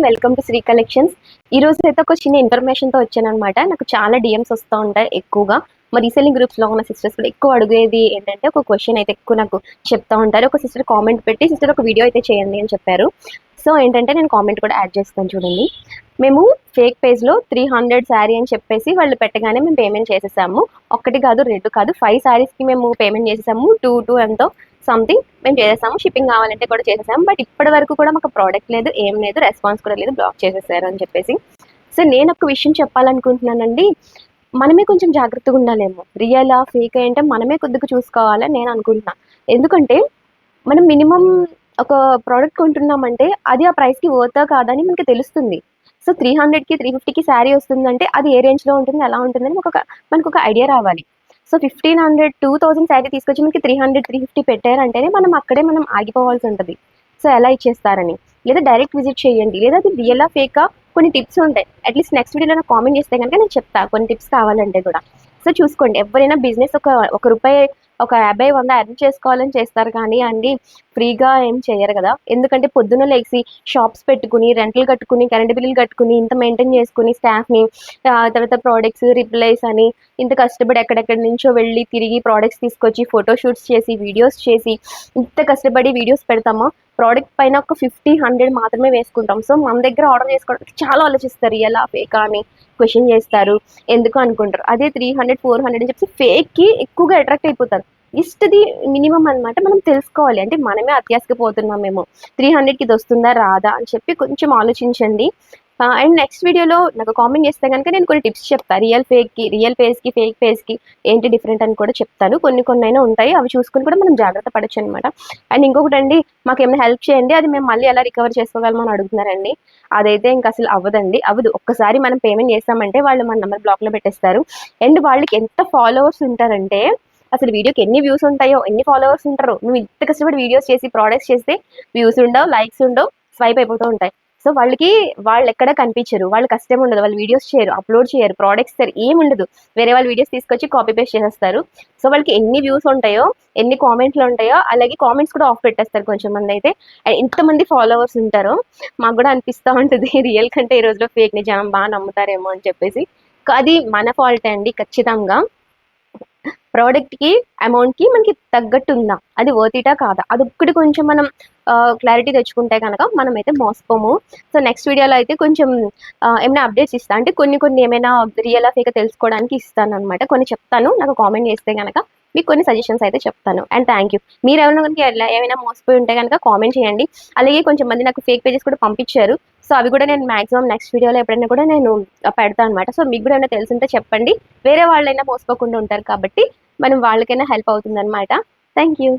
Welcome to Shri collections. ఈ రోజు అయితే ఒక చిన్న ఇన్ఫర్మేషన్ తో వచ్చాను అనమాట. నాకు చాలా డిఎమ్స్ వస్తూ ఉంటాయి ఎక్కువగా. మా రీసెల్లింగ్ గ్రూప్స్ లో ఉన్న సిస్టర్స్ కూడా ఎక్కువ అడిగేది ఏంటంటే ఒక క్వశ్చన్ అయితే ఎక్కువ నాకు చెప్తా ఉంటారు. ఒక సిస్టర్ కామెంట్ పెట్టి సిస్టర్ ఒక వీడియో అయితే చేయండి అని చెప్పారు. సో ఏంటంటే నేను కామెంట్ కూడా యాడ్ చేస్తాను చూడండి. మేము ఫేక్ పేజ్లో 300 శారీ అని చెప్పేసి వాళ్ళు పెట్టగానే మేము పేమెంట్ చేసేసాము. ఒకటి కాదు, 2 కాదు, 5 శారీస్కి మేము పేమెంట్ చేసేసాము. 2 ఎంతో సంథింగ్ మేము చేసేసాము. షిప్పింగ్ కావాలంటే కూడా చేసేసాము. బట్ ఇప్పటి వరకు కూడా మాకు ప్రోడక్ట్ లేదు, ఏం లేదు, రెస్పాన్స్ కూడా లేదు, బ్లాక్ చేసేసారు అని చెప్పేసి. సో నేను ఒక విషయం చెప్పాలనుకుంటున్నానండి. మనమే కొంచెం జాగ్రత్తగా ఉండాలేమో. రియలా ఫేక్ అంటే మనమే కొద్దిగా చూసుకోవాలని నేను అనుకుంటున్నాను. ఎందుకంటే మనం మినిమం ఒక ప్రోడక్ట్ కొంటున్నామంటే అది ఆ ప్రైస్కి వర్తా కాదని మనకి తెలుస్తుంది. సో 300కి 350కి శారీ వస్తుందంటే అది ఏ రేంజ్లో ఉంటుంది, ఎలా ఉంటుందని మనకు ఒక ఐడియా రావాలి. సో 1500 2000 శారీ తీసుకొచ్చి మనకి 300 350 పెట్టారంటేనే మనం ఆగిపోవాల్సి ఉంటుంది. సో ఎలా ఇచ్చేస్తారని, లేదా డైరెక్ట్ విజిట్ చేయండి, లేదా అది రియలా ఫేకా కొన్ని టిప్స్ ఉంటాయి. అట్లీస్ట్ నెక్స్ట్ వీడియోలో నాకు కామెంట్ చేస్తే కనుక నేను చెప్తా కొన్ని టిప్స్ కావాలంటే కూడా. సో చూసుకోండి, ఎవరైనా బిజినెస్ ఒక రూపాయి, ఒక 50 100 ఎర్న్ చేసుకోవాలని చేస్తారు కానీ అండి ఫ్రీగా ఏం చేయరు కదా. ఎందుకంటే పొద్దున్న లేచి షాప్స్ పెట్టుకుని, రెంట్లు కట్టుకుని, కరెంట్ బిల్లులు కట్టుకుని, ఇంత మెయింటైన్ చేసుకుని స్టాఫ్ని, తర్వాత ప్రోడక్ట్స్ రిప్లైస్ అని ఇంత కష్టపడి ఎక్కడెక్కడి నుంచో వెళ్ళి తిరిగి ప్రోడక్ట్స్ తీసుకొచ్చి ఫోటోషూట్స్ చేసి వీడియోస్ చేసి ఇంత కష్టపడి వీడియోస్ పెడతామా, ప్రోడక్ట్ పైన ఒక 50 100 మాత్రమే వేసుకుంటాం. సో మన దగ్గర ఆర్డర్ చేసుకోవడానికి చాలా ఆలోచిస్తారు, ఎలా ఫేకా అని క్వశ్చన్ చేస్తారు, ఎందుకు అనుకుంటారు. అదే 300 400 అని చెప్పి ఫేక్కి ఎక్కువగా అట్రాక్ట్ అయిపోతారు. ఇష్టది మినిమం అనమాట. మనం తెలుసుకోవాలి, అంటే మనమే అత్యాసకి పోతున్నామేమో, 300కి ఇది వస్తుందా రాదా అని చెప్పి కొంచెం ఆలోచించండి. అండ్ నెక్స్ట్ వీడియోలో నాకు కామెంట్ చేస్తే కనుక నేను కొన్ని టిప్స్ చెప్తాను. రియల్ పేజ్కి ఫేక్ పేజ్కి ఏంటి డిఫరెంట్ అని కూడా చెప్తాను. కొన్ని అయినా ఉంటాయి, అవి చూసుకుని కూడా మనం జాగ్రత్త పడచ్చు అనమాట. అండ్ ఇంకొకటి అండి, మాకు ఏమైనా హెల్ప్ చేయండి, అది మేము మళ్ళీ ఎలా రికవర్ చేసుకోగలమని అడుగుతున్నారండి. అదైతే ఇంకా అసలు అవ్వదు. ఒక్కసారి మనం పేమెంట్ చేస్తామంటే వాళ్ళు మన నెంబర్ బ్లాక్లో పెట్టేస్తారు. అండ్ వాళ్ళకి ఎంత ఫాలోవర్స్ ఉంటారంటే, అసలు వీడియోకి ఎన్ని వ్యూస్ ఉంటాయో, ఎన్ని ఫాలోవర్స్ ఉంటారో. నువ్వు ఇంత కష్టపడి వీడియోస్ చేసి ప్రోడక్ట్స్ చేస్తే వ్యూస్ ఉండవు, లైక్స్ ఉండవు, స్వైప్ అయిపోతూ ఉంటాయి. సో వాళ్ళు ఎక్కడ కనిపించరు, వాళ్ళు కష్టం ఉండదు, వాళ్ళు వీడియోస్ చేయరు, అప్లోడ్ చేయరు, ప్రోడక్ట్స్ చేయరు, ఏమి ఉండదు. వేరే వాళ్ళు వీడియోస్ తీసుకొచ్చి కాపీ పేస్ట్ చేసేస్తారు. సో వాళ్ళకి ఎన్ని వ్యూస్ ఉంటాయో, ఎన్ని కామెంట్లు ఉంటాయో, అలాగే కామెంట్స్ కూడా ఆఫ్ పెట్టేస్తారు కొంచెం మంది అయితే. ఇంతమంది ఫాలోవర్స్ ఉంటారో మాకు కూడా అనిపిస్తూ ఉంటుంది రియల్ కంటే ఈ రోజులో ఫేక్ని జనం బాగా నమ్ముతారేమో అని చెప్పేసి. అది మన ఫాల్టే అండి ఖచ్చితంగా. ప్రోడక్ట్కి అమౌంట్కి మనకి తగ్గట్టు ఉందా, అది వర్తిటా కాదా, అది ఒక్కటి కొంచెం మనం క్లారిటీ తెచ్చుకుంటే కనుక మనమైతే మోసపోము. సో నెక్స్ట్ వీడియోలో అయితే కొంచెం ఏమైనా అప్డేట్స్ ఇస్తాను, అంటే కొన్ని ఏమైనా రియల్ ఫేక్ తెలుసుకోవడానికి ఇస్తాను అనమాట. కొన్ని చెప్తాను, నాకు కామెంట్ చేస్తే కనుక మీకు కొన్ని సజెషన్స్ అయితే చెప్తాను. And thank you. మీరు ఏమైనా మోసపోయి ఉంటే కనుక కామెంట్ చేయండి. అలాగే కొంచెం మంది నాకు ఫేక్ పేజెస్ కూడా పంపించారు. సో అవి కూడా నేను మాక్సిమం నెక్స్ట్ వీడియోలో ఎప్పుడైనా కూడా నేను పెడతాను అనమాట. సో మీకు కూడా ఏమైనా తెలుసుంటే చెప్పండి. వేరే వాళ్ళైనా మోసపోకుండా ఉంటారు కాబట్టి మనం వాళ్ళకైనా హెల్ప్ అవుతుంది అనమాట. Thank you.